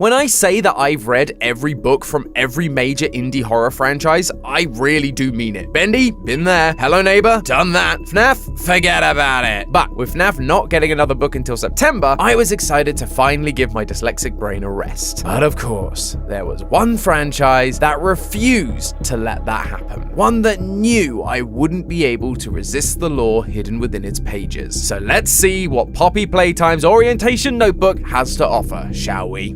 When I say that I've read every book from every major indie horror franchise, I really do mean it. Bendy, been there. Hello Neighbor, done that. FNAF, forget about it. But with FNAF not getting another book until September, I was excited to finally give my dyslexic brain a rest. But of course, there was one franchise that refused to let that happen. One that knew I wouldn't be able to resist the lore hidden within its pages. So let's see what Poppy Playtime's orientation notebook has to offer, shall we?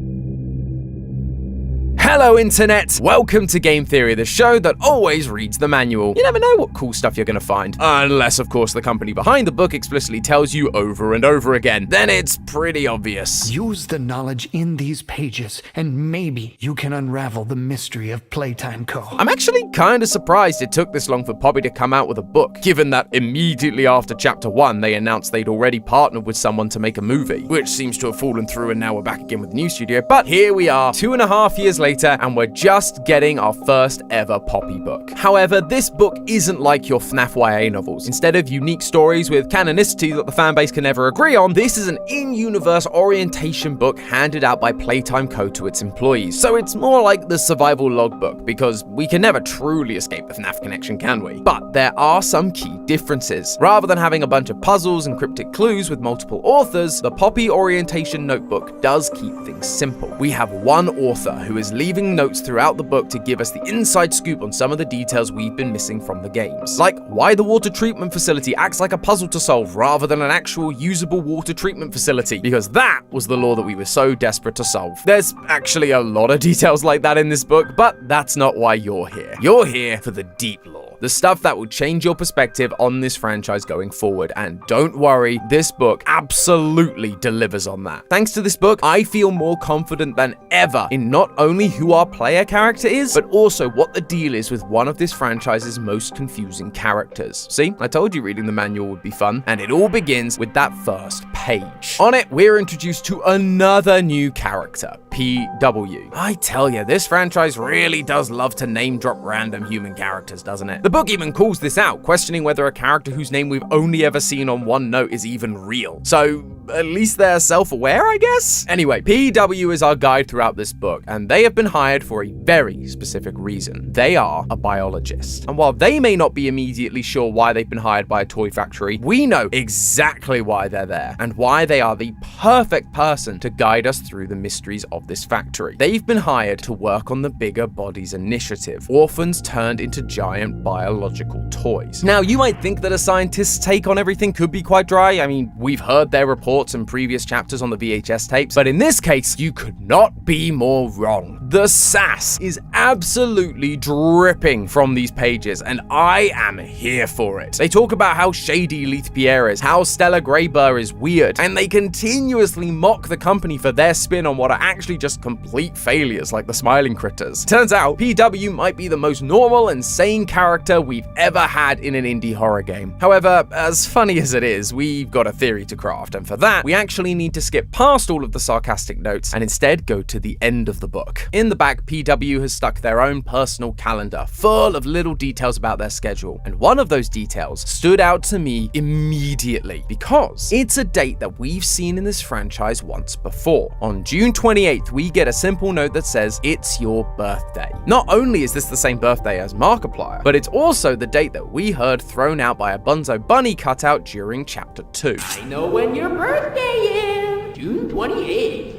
Hello Internet! Welcome to Game Theory, the show that always reads the manual. You never know what cool stuff you're gonna find. Unless, of course, the company behind the book explicitly tells you over and over again. Then it's pretty obvious. Use the knowledge in these pages, and maybe you can unravel the mystery of Playtime Co. I'm actually kinda surprised it took this long for Poppy to come out with a book, given that immediately after Chapter 1, they announced they'd already partnered with someone to make a movie, which seems to have fallen through and now we're back again with the new studio. But here we are, 2.5 years later, and we're just getting our first ever Poppy book. However, this book isn't like your FNAF YA novels. Instead of unique stories with canonicity that the fanbase can never agree on, this is an in-universe orientation book handed out by Playtime Co. to its employees. So it's more like the survival logbook, because we can never truly escape the FNAF connection, can we? But there are some key differences. Rather than having a bunch of puzzles and cryptic clues with multiple authors, the Poppy orientation notebook does keep things simple. We have one author who is leaving notes throughout the book to give us the inside scoop on some of the details we've been missing from the games. Like why the water treatment facility acts like a puzzle to solve rather than an actual usable water treatment facility, because that was the lore that we were so desperate to solve. There's actually a lot of details like that in this book, but that's not why you're here. You're here for the deep lore. The stuff that will change your perspective on this franchise going forward, and don't worry, this book absolutely delivers on that. Thanks to this book, I feel more confident than ever in not only who our player character is, but also what the deal is with one of this franchise's most confusing characters. See, I told you reading the manual would be fun, and it all begins with that first page. On it, we're introduced to another new character, PW. I tell you, this franchise really does love to name drop random human characters, doesn't it? The book even calls this out, questioning whether a character whose name we've only ever seen on one note is even real. So, at least they're self-aware, I guess? Anyway, PW is our guide throughout this book, and they have been hired for a very specific reason. They are a biologist. And while they may not be immediately sure why they've been hired by a toy factory, we know exactly why they're there, and why they are the perfect person to guide us through the mysteries of this factory. They've been hired to work on the Bigger Bodies Initiative, orphans turned into giant biological toys. Now, you might think that a scientist's take on everything could be quite dry. I mean, we've heard their reports in previous chapters on the VHS tapes, but in this case, you could not be more wrong. The sass is absolutely dripping from these pages, and I am here for it. They talk about how shady Leith Pierre is, how Stella Greyburr is weird, and they continuously mock the company for their spin on what are actually just complete failures like the Smiling Critters. Turns out, PW might be the most normal and sane character we've ever had in an indie horror game. However, as funny as it is, we've got a theory to craft, and for that, we actually need to skip past all of the sarcastic notes and instead go to the end of the book. In the back, PW has stuck their own personal calendar full of little details about their schedule, and one of those details stood out to me immediately because it's a date that we've seen in this franchise once before. On June 28th, we get a simple note that says, "It's your birthday." Not only is this the same birthday as Markiplier, but it's also the date that we heard thrown out by a Bunzo Bunny cutout during Chapter 2. I know when your birthday is, June 28th.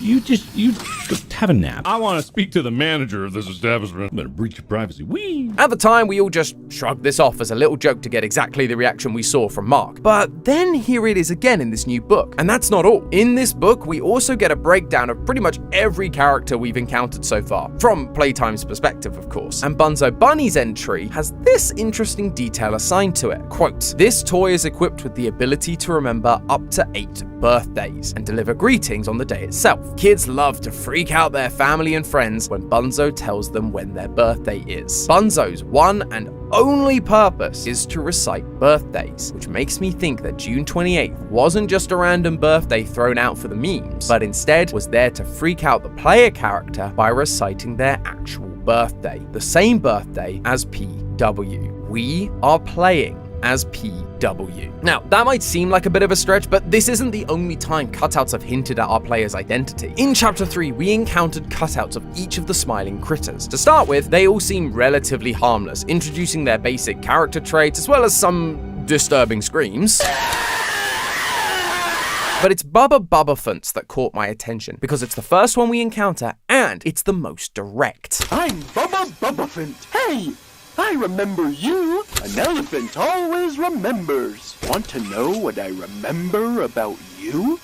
You just have a nap. I want to speak to the manager of this establishment. I'm gonna breach your privacy. Whee! At the time, we all just shrugged this off as a little joke to get exactly the reaction we saw from Mark. But then here it is again in this new book. And that's not all. In this book, we also get a breakdown of pretty much every character we've encountered so far, from Playtime's perspective, of course. And Bunzo Bunny's entry has this interesting detail assigned to it. Quote, "This toy is equipped with the ability to remember up to 8 birthdays and deliver greetings on the day itself. Kids love to freak out their family and friends when Bunzo tells them when their birthday is. Bunzo's one and only purpose is to recite birthdays, which makes me think that June 28th wasn't just a random birthday thrown out for the memes, but instead was there to freak out the player character by reciting their actual birthday, the same birthday as PW. We are playing as PW. PW. Now, that might seem like a bit of a stretch, but this isn't the only time cutouts have hinted at our player's identity. In Chapter 3, we encountered cutouts of each of the smiling critters. To start with, they all seem relatively harmless, introducing their basic character traits as well as some disturbing screams. But it's Bubba Bubbaphants that caught my attention, because it's the first one we encounter, and it's the most direct. I'm Bubba Bubbaphant. Hey, I remember you. An elephant always remembers. Want to know what I remember about you?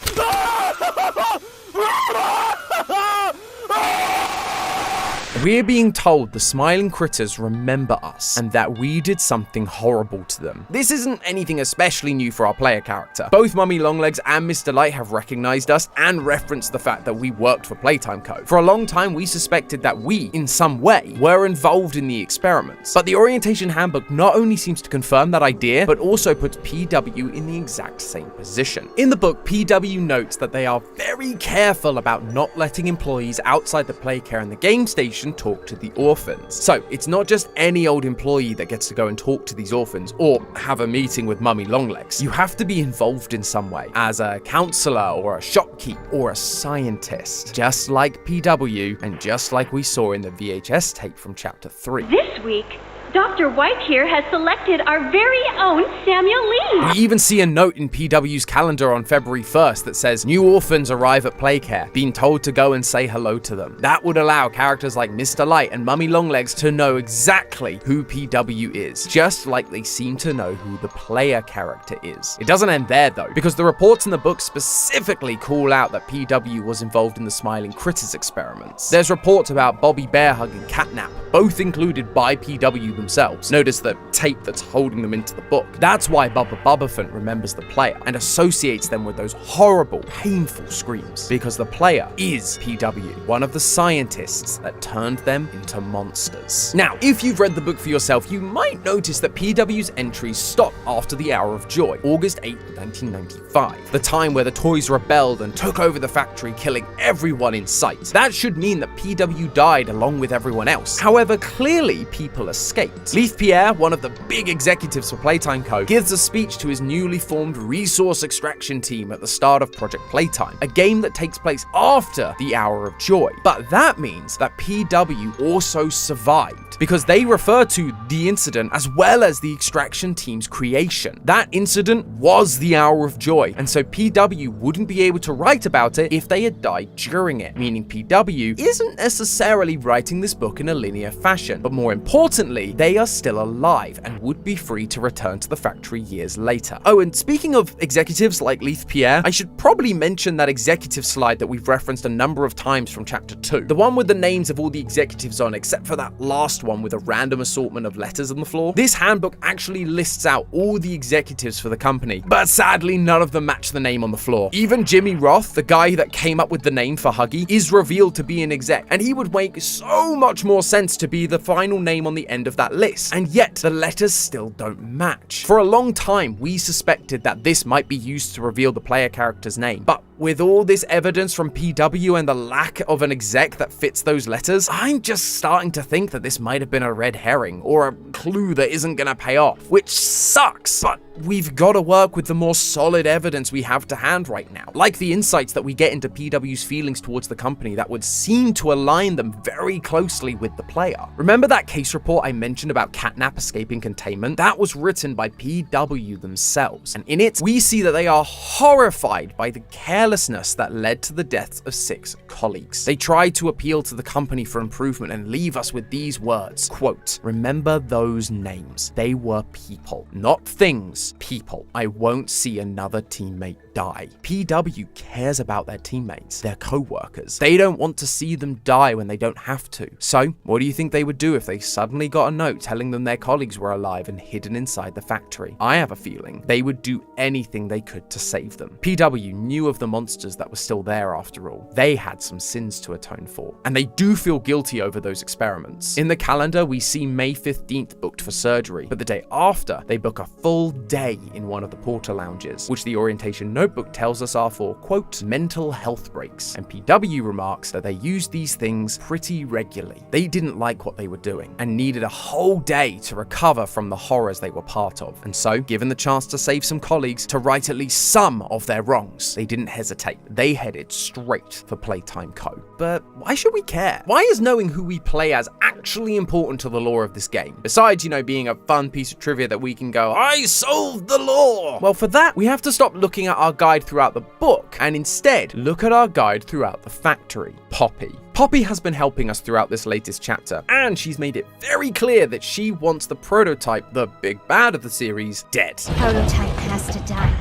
We're being told the smiling critters remember us, and that we did something horrible to them. This isn't anything especially new for our player character. Both Mummy Longlegs and Mr. Light have recognized us and referenced the fact that we worked for Playtime Co. For a long time, we suspected that we, in some way, were involved in the experiments. But the Orientation Handbook not only seems to confirm that idea, but also puts PW in the exact same position. In the book, PW notes that they are very careful about not letting employees outside the play care and the game station talk to the orphans. So it's not just any old employee that gets to go and talk to these orphans or have a meeting with Mummy Longlegs. You have to be involved in some way, as a counselor or a shopkeep or a scientist, just like PW and just like we saw in the VHS tape from Chapter 3. This week, Dr. White here has selected our very own Samuel Lee. We even see a note in PW's calendar on February 1st that says, new orphans arrive at Playcare, being told to go and say hello to them. That would allow characters like Mr. Light and Mummy Longlegs to know exactly who PW is, just like they seem to know who the player character is. It doesn't end there though, because the reports in the book specifically call out that PW was involved in the Smiling Critters experiments. There's reports about Bobby Bearhug and Catnap, both included by PW themselves. Notice the tape that's holding them into the book. That's why Bubba Bubbaphant remembers the player and associates them with those horrible, painful screams, because the player is PW, one of the scientists that turned them into monsters. Now, if you've read the book for yourself, you might notice that PW's entries stop after the Hour of Joy, August 8, 1995, the time where the toys rebelled and took over the factory, killing everyone in sight. That should mean that PW died along with everyone else. However, clearly people escaped. Leith Pierre, one of the big executives for Playtime Co., gives a speech to his newly formed resource extraction team at the start of Project Playtime, a game that takes place after the Hour of Joy. But that means that PW also survived, because they refer to the incident as well as the extraction team's creation. That incident was the Hour of Joy, and so PW wouldn't be able to write about it if they had died during it, meaning PW isn't necessarily writing this book in a linear fashion, but more importantly, they are still alive and would be free to return to the factory years later. Oh, and speaking of executives like Leith Pierre, I should probably mention that executive slide that we've referenced a number of times from Chapter 2. The one with the names of all the executives on, except for that last one with a random assortment of letters on the floor. This handbook actually lists out all the executives for the company, but sadly none of them match the name on the floor. Even Jimmy Roth, the guy that came up with the name for Huggy, is revealed to be an exec, and he would make so much more sense to be the final name on the end of that list, and yet the letters still don't match. For a long time, we suspected that this might be used to reveal the player character's name, but with all this evidence from PW and the lack of an exec that fits those letters, I'm just starting to think that this might have been a red herring or a clue that isn't gonna pay off, which sucks, but we've got to work with the more solid evidence we have to hand right now, like the insights that we get into PW's feelings towards the company that would seem to align them very closely with the player. Remember that case report I mentioned about Catnap escaping containment? That was written by PW themselves, and in it, we see that they are horrified by the carelessness that led to the deaths of 6 colleagues. They tried to appeal to the company for improvement and leave us with these words, quote, "Remember those names. They were people, not things. People. I won't see another teammate die." PW cares about their teammates, their co-workers. They don't want to see them die when they don't have to. So, what do you think they would do if they suddenly got a note telling them their colleagues were alive and hidden inside the factory? I have a feeling they would do anything they could to save them. PW knew of the monsters that were still there after all. They had some sins to atone for, and they do feel guilty over those experiments. In the calendar, we see May 15th booked for surgery, but the day after, they book a full day in one of the porter lounges, which the orientation notebook Notebook tells us are for, quote, mental health breaks, and PW remarks that they used these things pretty regularly. They didn't like what they were doing and needed a whole day to recover from the horrors they were part of. And so, given the chance to save some colleagues to right at least some of their wrongs, they didn't hesitate. They headed straight for Playtime Co. But why should we care? Why is knowing who we play as actually important to the lore of this game? Besides, being a fun piece of trivia that we can go, I solved the lore! Well, for that, we have to stop looking at our guide throughout the book and instead look at our guide throughout the factory, Poppy. Poppy has been helping us throughout this latest chapter, and she's made it very clear that she wants the prototype, the big bad of the series, dead. Prototype has to die.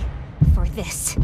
For this.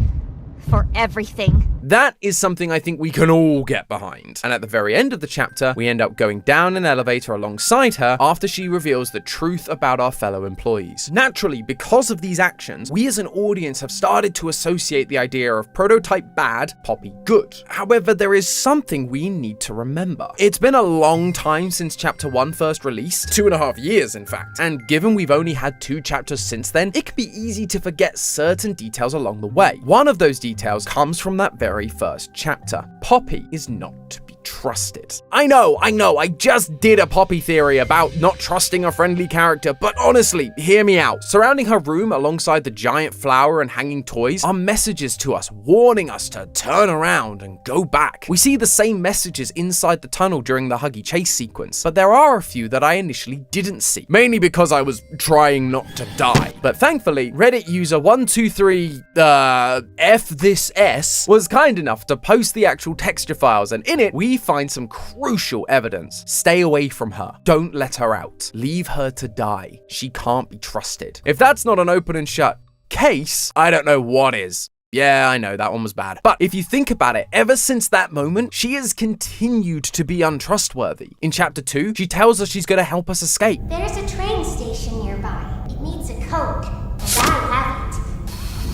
For everything. That is something I think we can all get behind. And at the very end of the chapter, we end up going down an elevator alongside her after she reveals the truth about our fellow employees. Naturally, because of these actions, we as an audience have started to associate the idea of prototype bad, Poppy good. However, there is something we need to remember. It's been a long time since chapter 1 first released, 2.5 years in fact, and given we've only had 2 chapters since then, it can be easy to forget certain details along the way. One of those details comes from that very first chapter. Poppy is not to be trusted. I know, I just did a Poppy theory about not trusting a friendly character, but honestly, hear me out. Surrounding her room alongside the giant flower and hanging toys are messages to us, warning us to turn around and go back. We see the same messages inside the tunnel during the Huggy chase sequence, but there are a few that I initially didn't see, mainly because I was trying not to die. But thankfully, Reddit user 123F this S was kind enough to post the actual texture files, and in it, we find some crucial evidence. Stay away from her. Don't let her out. Leave her to die. She can't be trusted. If that's not an open and shut case, I don't know what is. Yeah, I know, that one was bad. But if you think about it, ever since that moment, she has continued to be untrustworthy. In chapter 2, she tells us she's gonna help us escape. There's a train station nearby. It needs a code, and I have it.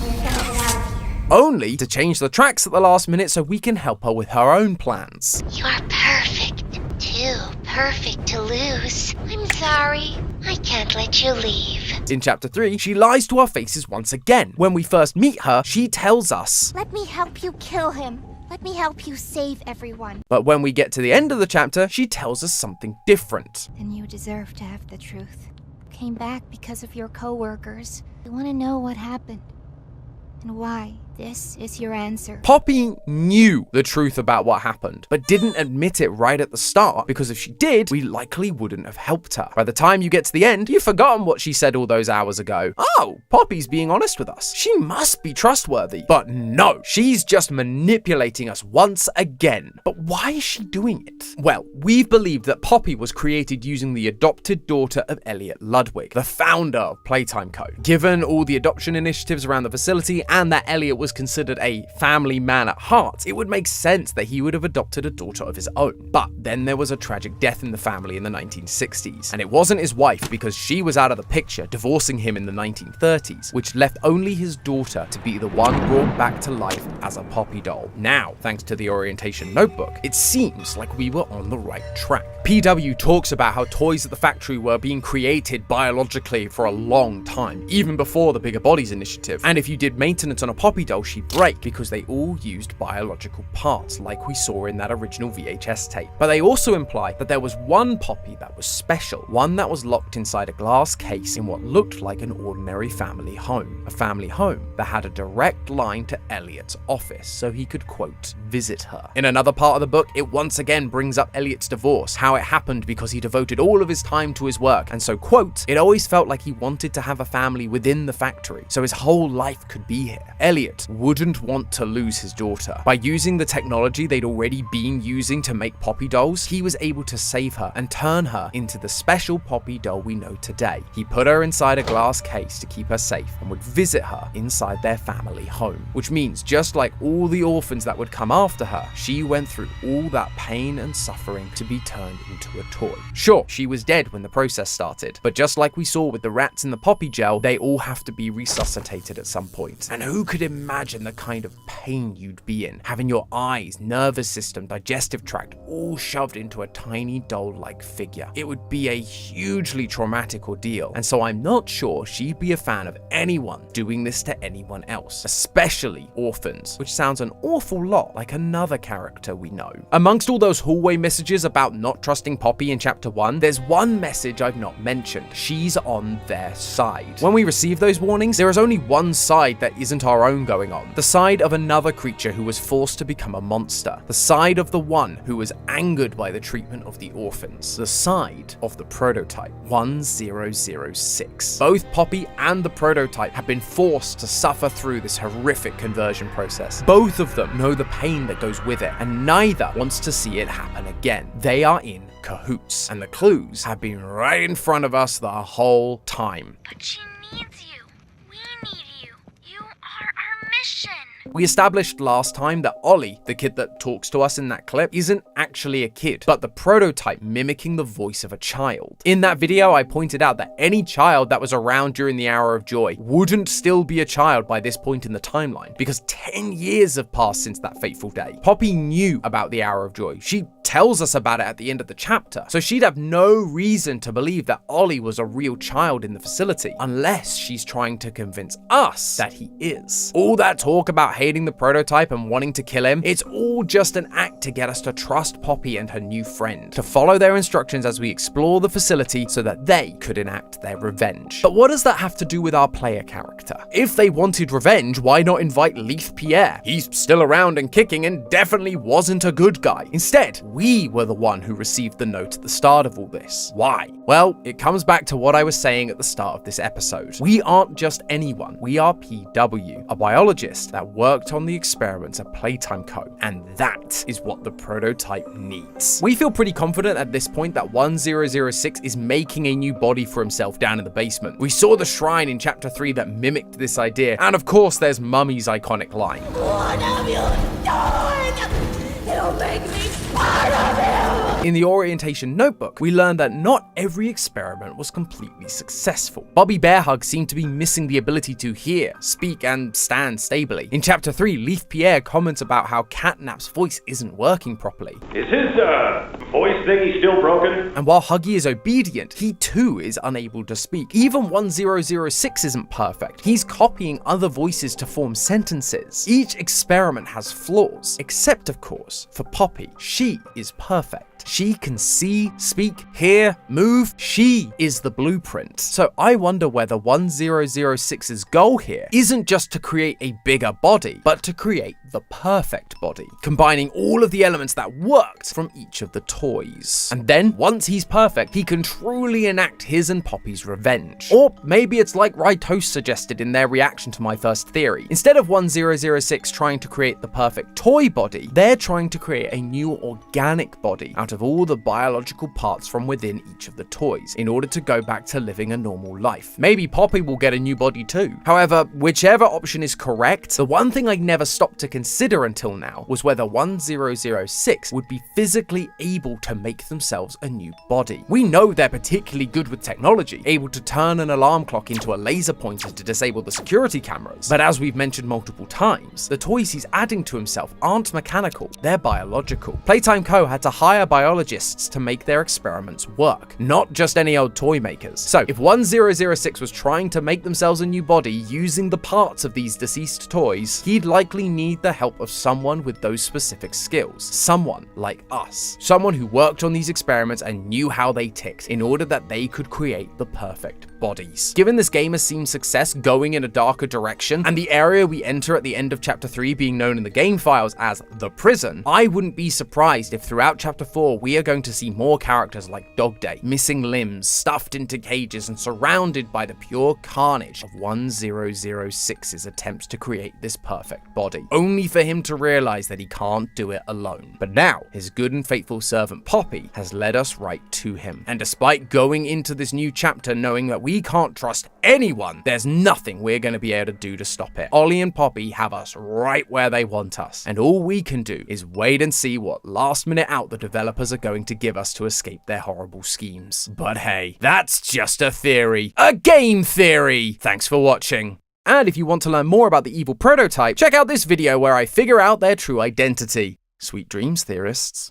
We're gonna get out of here. Only to change the tracks at the last minute so we can help her with her own plans. You are perfect. Too perfect to lose. I'm sorry. I can't let you leave. In chapter 3, she lies to our faces once again. When we first meet her, she tells us, Let me help you kill him. Let me help you save everyone. but when we get to the end of the chapter, she tells us something different. And you deserve to have the truth. Came back because of your coworkers. I want to know what happened. And why. This is your answer. Poppy knew the truth about what happened, but didn't admit it right at the start, because if she did, we likely wouldn't have helped her. By the time you get to the end, you've forgotten what she said all those hours ago. Oh, Poppy's being honest with us. She must be trustworthy. But no, she's just manipulating us once again. But why is she doing it? Well, we've believed that Poppy was created using the adopted daughter of Elliot Ludwig, the founder of Playtime Co. Given all the adoption initiatives around the facility and that Elliot was considered a family man at heart, it would make sense that he would have adopted a daughter of his own. But then there was a tragic death in the family in the 1960s, and it wasn't his wife because she was out of the picture, divorcing him in the 1930s, which left only his daughter to be the one brought back to life as a Poppy doll. Now, thanks to the orientation notebook, it seems like we were on the right track. PW talks about how toys at the factory were being created biologically for a long time, even before the Bigger Bodies initiative, and if you did maintenance on a Poppy doll, she'd break because they all used biological parts like we saw in that original VHS tape. But they also imply that there was one Poppy that was special, one that was locked inside a glass case in what looked like an ordinary family home. A family home that had a direct line to Elliot's office so he could, quote, visit her. In another part of the book, it once again brings up Elliot's divorce, how it happened because he devoted all of his time to his work, and so, quote, it always felt like he wanted to have a family within the factory so his whole life could be here. Elliot wouldn't want to lose his daughter. By using the technology they'd already been using to make Poppy dolls, he was able to save her and turn her into the special Poppy doll we know today. He put her inside a glass case to keep her safe and would visit her inside their family home, which means just like all the orphans that would come after her, she went through all that pain and suffering to be turned into a toy. Sure, she was dead when the process started, but just like we saw with the rats in the Poppy gel, they all have to be resuscitated at some point. And who could imagine imagine the kind of pain you'd be in, having your eyes, nervous system, digestive tract all shoved into a tiny doll-like figure. It would be a hugely traumatic ordeal, and so I'm not sure she'd be a fan of anyone doing this to anyone else, especially orphans, which sounds an awful lot like another character we know. Amongst all those hallway messages about not trusting Poppy in Chapter 1, there's one message I've not mentioned. She's on their side. When we receive those warnings, there is only one side that isn't our own going on. The side of another creature who was forced to become a monster. The side of the one who was angered by the treatment of the orphans. The side of the prototype, 1006. Both Poppy and the prototype have been forced to suffer through this horrific conversion process. Both of them know the pain that goes with it, and neither wants to see it happen again. They are in cahoots, and the clues have been right in front of us the whole time. But she needs you. We need you. You are our mission. We established last time that Ollie, the kid that talks to us in that clip, isn't actually a kid, but the prototype mimicking the voice of a child. In that video, I pointed out that any child that was around during the Hour of Joy wouldn't still be a child by this point in the timeline, because 10 years have passed since that fateful day. Poppy knew about the Hour of Joy. She tells us about it at the end of the chapter, so she'd have no reason to believe that Ollie was a real child in the facility, unless she's trying to convince us that he is. All that talk about hating the prototype and wanting to kill him, it's all just an act to get us to trust Poppy and her new friend, to follow their instructions as we explore the facility so that they could enact their revenge. But what does that have to do with our player character? If they wanted revenge, why not invite Leith Pierre? He's still around and kicking and definitely wasn't a good guy. Instead, we were the one who received the note at the start of all this. Why? Well, it comes back to what I was saying at the start of this episode. We aren't just anyone. We are PW, a biologist that worked on the experiments at Playtime Co., and that is what the prototype needs. We feel pretty confident at this point that 1006 is making a new body for himself down in the basement. We saw the shrine in Chapter 3 that mimicked this idea, and of course there's Mummy's iconic line. What have you done? You make me part of you! In the orientation notebook, we learned that not every experiment was completely successful. Bobby Bearhug seemed to be missing the ability to hear, speak, and stand stably. In Chapter 3, Leith Pierre comments about how Catnap's voice isn't working properly. Is his, voice thingy still broken? And while Huggy is obedient, he too is unable to speak. Even 1006 isn't perfect. He's copying other voices to form sentences. Each experiment has flaws, except of course, for Poppy. She is perfect. She can see, speak, hear, move. She is the blueprint. So I wonder whether 1006's goal here isn't just to create a bigger body, but to create the perfect body, combining all of the elements that worked from each of the toys. And then, once he's perfect, he can truly enact his and Poppy's revenge. Or maybe it's like Ritos suggested in their reaction to my first theory. Instead of 1006 trying to create the perfect toy body, they're trying to create a new organic body out of all the biological parts from within each of the toys, in order to go back to living a normal life. Maybe Poppy will get a new body too. However, whichever option is correct, the one thing I never stopped to consider until now was whether 1006 would be physically able to make themselves a new body. We know they're particularly good with technology, able to turn an alarm clock into a laser pointer to disable the security cameras. But as we've mentioned multiple times, the toys he's adding to himself aren't mechanical, they're biological. Playtime Co. had to hire biologists to make their experiments work, not just any old toy makers. So if 1006 was trying to make themselves a new body using the parts of these deceased toys, he'd likely need the help of someone with those specific skills. Someone like us. Someone who worked on these experiments and knew how they ticked in order that they could create the perfect bodies. Given this game has seen success going in a darker direction, and the area we enter at the end of Chapter 3 being known in the game files as the prison, I wouldn't be surprised if throughout Chapter 4 we are going to see more characters like Dog Day, missing limbs, stuffed into cages, and surrounded by the pure carnage of 1006's attempts to create this perfect body, only for him to realize that he can't do it alone. But now, his good and faithful servant Poppy has led us right to him. And despite going into this new chapter knowing that we can't trust anyone, there's nothing we're going to be able to do to stop it. Ollie and Poppy have us right where they want us, and all we can do is wait and see what last minute out the developers are going to give us to escape their horrible schemes. But hey, that's just a theory. A game theory! Thanks for watching, And if you want to learn more about the evil prototype, check out this video where I figure out their true identity. Sweet dreams, theorists.